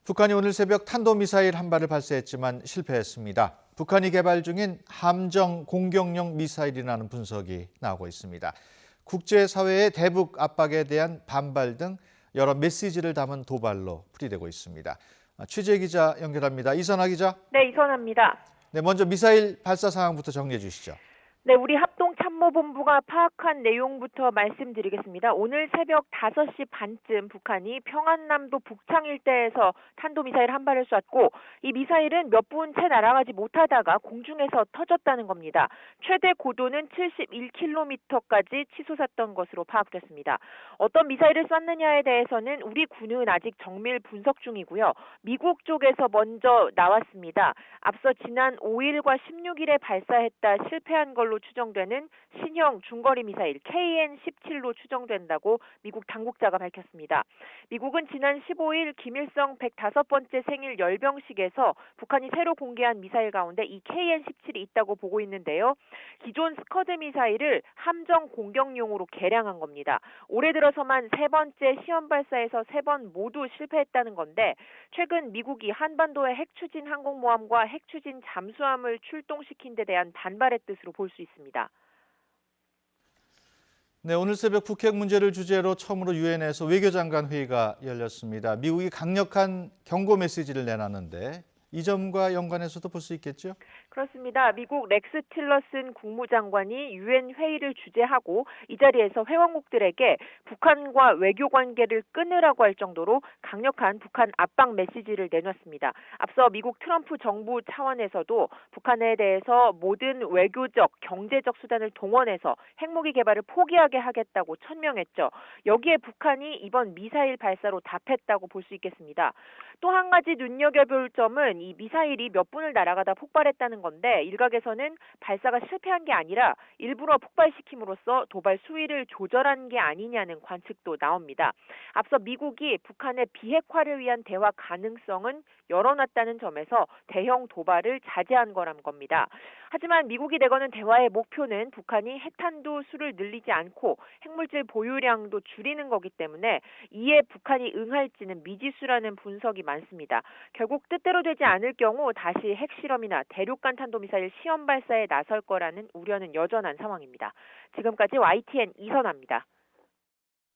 북한이 오늘 새벽 탄도미사일 한 발을 발사했지만 실패했습니다. 북한이 개발 중인 함정 공격용 미사일이라는 분석이 나오고 있습니다. 국제사회의 대북 압박에 대한 반발 등 여러 메시지를 담은 도발로 풀이되고 있습니다. 취재 기자 연결합니다. 이선아 기자. 네, 이선아입니다. 네, 먼저 미사일 발사 상황부터 정리해 주시죠. 네, 우리 합동참모본부가 파악한 내용부터 말씀드리겠습니다. 오늘 새벽 5시 반쯤 북한이 평안남도 북창 일대에서 탄도미사일 한 발을 쐈고 이 미사일은 몇 분 채 날아가지 못하다가 공중에서 터졌다는 겁니다. 최대 고도는 71km까지 치솟았던 것으로 파악됐습니다. 어떤 미사일을 쐈느냐에 대해서는 우리 군은 아직 정밀 분석 중이고요. 미국 쪽에서 먼저 나왔습니다. 앞서 지난 5일과 16일에 발사했다 실패한 걸로 추정되는 신형 중거리 미사일 KN-17로 추정된다고 미국 당국자가 밝혔습니다. 미국은 지난 15일 김일성 105번째 생일 열병식에서 북한이 새로 공개한 미사일 가운데 이 KN-17이 있다고 보고 있는데요. 기존 스커드 미사일을 함정 공격용으로 개량한 겁니다. 올해 들어서만 3번째 시험 발사에서 3번 모두 실패했다는 건데 최근 미국이 한반도의 핵추진 항공모함과 핵추진 잠수함을 출동시킨 데 대한 반발의 뜻으로 볼 수 있습니다. 네, 오늘 새벽 북핵 문제를 주제로 처음으로 유엔에서 외교장관 회의가 열렸습니다. 미국이 강력한 경고 메시지를 내놨는데 이 점과 연관해서도 볼 수 있겠죠? 그렇습니다. 미국 렉스 틸러슨 국무장관이 유엔 회의를 주재하고 이 자리에서 회원국들에게 북한과 외교 관계를 끊으라고 할 정도로 강력한 북한 압박 메시지를 내놨습니다. 앞서 미국 트럼프 정부 차원에서도 북한에 대해서 모든 외교적, 경제적 수단을 동원해서 핵무기 개발을 포기하게 하겠다고 천명했죠. 여기에 북한이 이번 미사일 발사로 답했다고 볼 수 있겠습니다. 또 한 가지 눈여겨볼 점은 이 미사일이 몇 분을 날아가다 폭발했다는 건데 일각에서는 발사가 실패한 게 아니라 일부러 폭발시킴으로써 도발 수위를 조절한 게 아니냐는 관측도 나옵니다. 앞서 미국이 북한의 비핵화를 위한 대화 가능성은 열어놨다는 점에서 대형 도발을 자제한 거란 겁니다. 하지만 미국이 내거는 대화의 목표는 북한이 핵탄두 수를 늘리지 않고 핵물질 보유량도 줄이는 거기 때문에 이에 북한이 응할지는 미지수라는 분석이 많습니다. 결국 뜻대로 되지 않을 경우 다시 핵실험이나 대륙간 탄도미사일 시험 발사에 나설 거라는 우려는 여전한 상황입니다. 지금까지 YTN 이선아입니다.